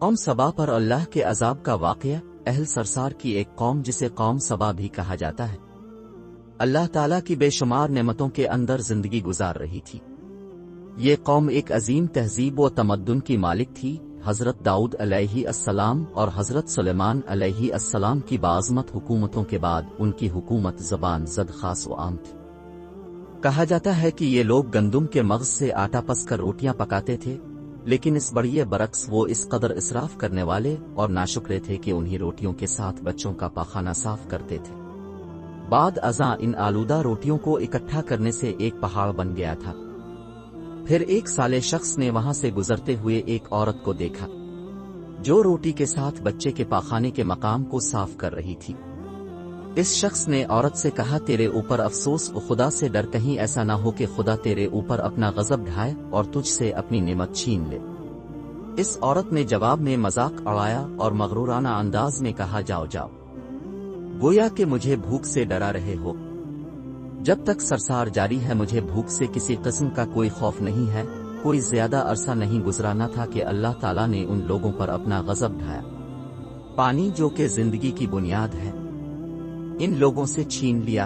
قوم سبا پر اللہ کے عذاب کا واقعہ۔ اہل سرسار کی ایک قوم جسے قوم سبا بھی کہا جاتا ہے، اللہ تعالیٰ کی بے شمار نعمتوں کے اندر زندگی گزار رہی تھی۔ یہ قوم ایک عظیم تہذیب و تمدن کی مالک تھی۔ حضرت داؤد علیہ السلام اور حضرت سلیمان علیہ السلام کی باعظمت حکومتوں کے بعد ان کی حکومت زبان زد خاص و عام تھی۔ کہا جاتا ہے کہ یہ لوگ گندم کے مغز سے آٹا پس کر روٹیاں پکاتے تھے، لیکن اس بڑے برعکس وہ اس قدر اسراف کرنے والے اور ناشکرے تھے کہ انہی روٹیوں کے ساتھ بچوں کا پاخانہ صاف کرتے تھے۔ بعد ازاں ان آلودہ روٹیوں کو اکٹھا کرنے سے ایک پہاڑ بن گیا تھا۔ پھر ایک صالح شخص نے وہاں سے گزرتے ہوئے ایک عورت کو دیکھا جو روٹی کے ساتھ بچے کے پاخانے کے مقام کو صاف کر رہی تھی۔ اس شخص نے عورت سے کہا، تیرے اوپر افسوس و خدا سے ڈر، کہیں ایسا نہ ہو کہ خدا تیرے اوپر اپنا غضب ڈھائے اور تجھ سے اپنی نعمت چھین لے۔ اس عورت نے جواب میں مذاق اڑایا اور مغرورانہ انداز میں کہا، جاؤ جاؤ، گویا کہ مجھے بھوک سے ڈرا رہے ہو۔ جب تک سرسار جاری ہے مجھے بھوک سے کسی قسم کا کوئی خوف نہیں ہے۔ کوئی زیادہ عرصہ نہیں گزرا نہ تھا کہ اللہ تعالیٰ نے ان لوگوں پر اپنا غضب ڈھایا۔ پانی جو کہ زندگی کی بنیاد ہے ان لوگوں سے چھین لیا،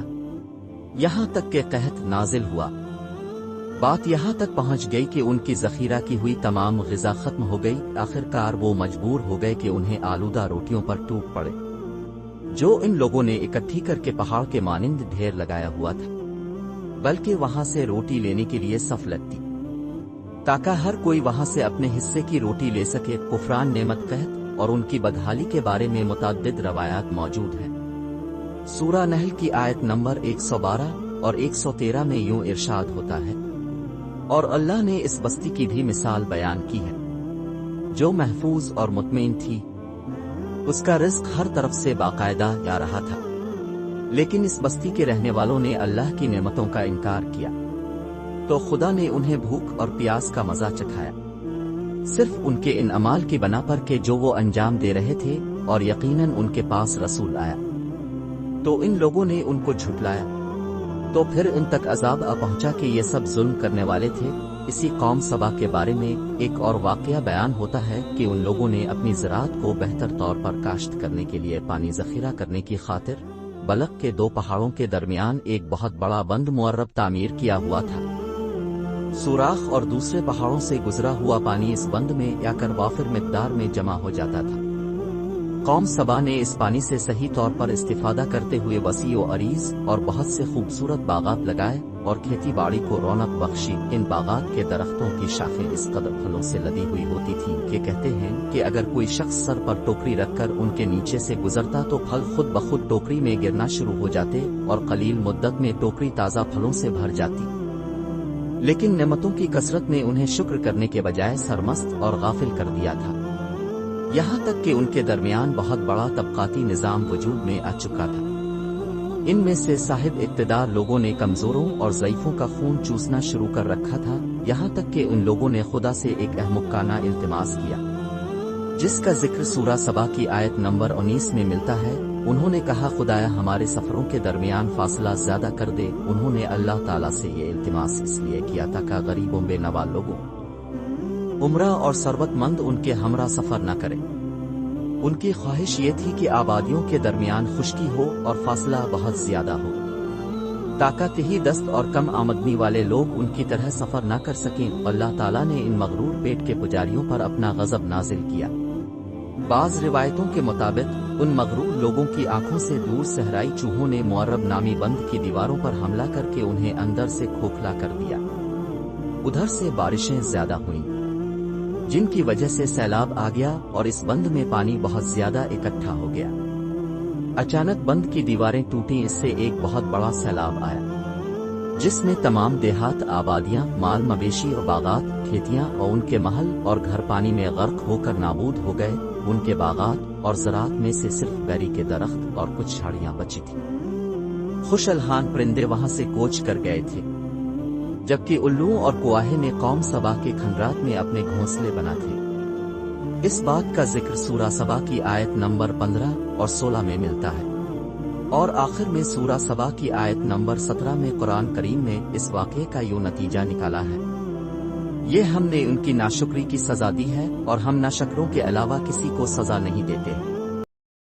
یہاں تک کہ قحط نازل ہوا۔ بات یہاں تک پہنچ گئی کہ ان کی ذخیرہ کی ہوئی تمام غذا ختم ہو گئی۔ آخر کار وہ مجبور ہو گئے کہ انہیں آلودہ روٹیوں پر ٹوٹ پڑے جو ان لوگوں نے اکٹھی کر کے پہاڑ کے مانند ڈھیر لگایا ہوا تھا، بلکہ وہاں سے روٹی لینے کے لیے صف لگتی تاکہ ہر کوئی وہاں سے اپنے حصے کی روٹی لے سکے۔ کفران نعمت، قحط اور ان کی بدحالی کے بارے میں متعدد روایات موجود ہیں۔ سورہ نحل کی آیت نمبر 112 اور 113 میں یوں ارشاد ہوتا ہے، اور اللہ نے اس بستی کی بھی مثال بیان کی ہے جو محفوظ اور مطمئن تھی، اس کا رزق ہر طرف سے باقاعدہ آ رہا تھا، لیکن اس بستی کے رہنے والوں نے اللہ کی نعمتوں کا انکار کیا تو خدا نے انہیں بھوک اور پیاس کا مزہ چکھایا، صرف ان کے ان اعمال کی بنا پر کہ جو وہ انجام دے رہے تھے، اور یقیناً ان کے پاس رسول آیا تو ان لوگوں نے ان کو جھٹلایا، تو پھر ان تک عذاب آ پہنچا کہ یہ سب ظلم کرنے والے تھے۔ اسی قوم سبا کے بارے میں ایک اور واقعہ بیان ہوتا ہے کہ ان لوگوں نے اپنی زراعت کو بہتر طور پر کاشت کرنے کے لیے پانی ذخیرہ کرنے کی خاطر بلق کے دو پہاڑوں کے درمیان ایک بہت بڑا بند معرب تعمیر کیا ہوا تھا۔ سوراخ اور دوسرے پہاڑوں سے گزرا ہوا پانی اس بند میں آ کر وافر مقدار میں جمع ہو جاتا تھا۔ قوم سبا نے اس پانی سے صحیح طور پر استفادہ کرتے ہوئے وسیع و عریض اور بہت سے خوبصورت باغات لگائے اور کھیتی باڑی کو رونق بخشی۔ ان باغات کے درختوں کی شاخیں اس قدر پھلوں سے لدی ہوئی ہوتی تھیں کہ کہتے ہیں کہ اگر کوئی شخص سر پر ٹوکری رکھ کر ان کے نیچے سے گزرتا تو پھل خود بخود ٹوکری میں گرنا شروع ہو جاتے اور قلیل مدت میں ٹوکری تازہ پھلوں سے بھر جاتی۔ لیکن نعمتوں کی کثرت نے انہیں شکر کرنے کے بجائے سرمست اور غافل کر دیا تھا، یہاں تک کہ ان کے درمیان بہت بڑا طبقاتی نظام وجود میں آ چکا تھا۔ ان میں سے صاحب اقتدار لوگوں نے کمزوروں اور ضعیفوں کا خون چوسنا شروع کر رکھا تھا، یہاں تک کہ ان لوگوں نے خدا سے ایک احمقانہ التماس کیا جس کا ذکر سورہ سبا کی آیت نمبر 19 میں ملتا ہے۔ انہوں نے کہا، خدایا ہمارے سفروں کے درمیان فاصلہ زیادہ کر دے۔ انہوں نے اللہ تعالیٰ سے یہ التماس اس لیے کیا تھا کہ غریبوں بے نوا لوگوں، عمرہ اور ثروت مند ان کے ہمراہ سفر نہ کریں۔ ان کی خواہش یہ تھی کہ آبادیوں کے درمیان خشکی ہو اور فاصلہ بہت زیادہ ہو تاکہ تہی دست اور کم آمدنی والے لوگ ان کی طرح سفر نہ کر سکیں۔ اللہ تعالیٰ نے ان مغرور پیٹ کے پجاریوں پر اپنا غضب نازل کیا۔ بعض روایتوں کے مطابق ان مغرور لوگوں کی آنکھوں سے دور صحرائی چوہوں نے معرب نامی بند کی دیواروں پر حملہ کر کے انہیں اندر سے کھوکھلا کر دیا۔ ادھر سے بارشیں زیادہ ہوئیں جن کی وجہ سے سیلاب آ گیا اور اس بند میں پانی بہت زیادہ اکٹھا ہو گیا۔ اچانک بند کی دیواریں ٹوٹیں، اس سے ایک بہت بڑا سیلاب آیا جس میں تمام دیہات، آبادیاں، مال مویشی اور باغات، کھیتیاں اور ان کے محل اور گھر پانی میں غرق ہو کر نابود ہو گئے۔ ان کے باغات اور زراعت میں سے صرف بیری کے درخت اور کچھ جھاڑیاں بچی تھیں۔ خوش الحان پرندے وہاں سے کوچ کر گئے تھے، جبکہ الوؤں اور کوآہیں نے قوم سبا کے کھنڈرات میں اپنے گھونسلے بنا تھے۔ اس بات کا ذکر سورہ سبا کی آیت نمبر 15 اور 16 میں ملتا ہے، اور آخر میں سورہ سبا کی آیت نمبر 17 میں قرآن کریم نے اس واقعے کا یوں نتیجہ نکالا ہے، یہ ہم نے ان کی ناشکری کی سزا دی ہے اور ہم ناشکروں کے علاوہ کسی کو سزا نہیں دیتے۔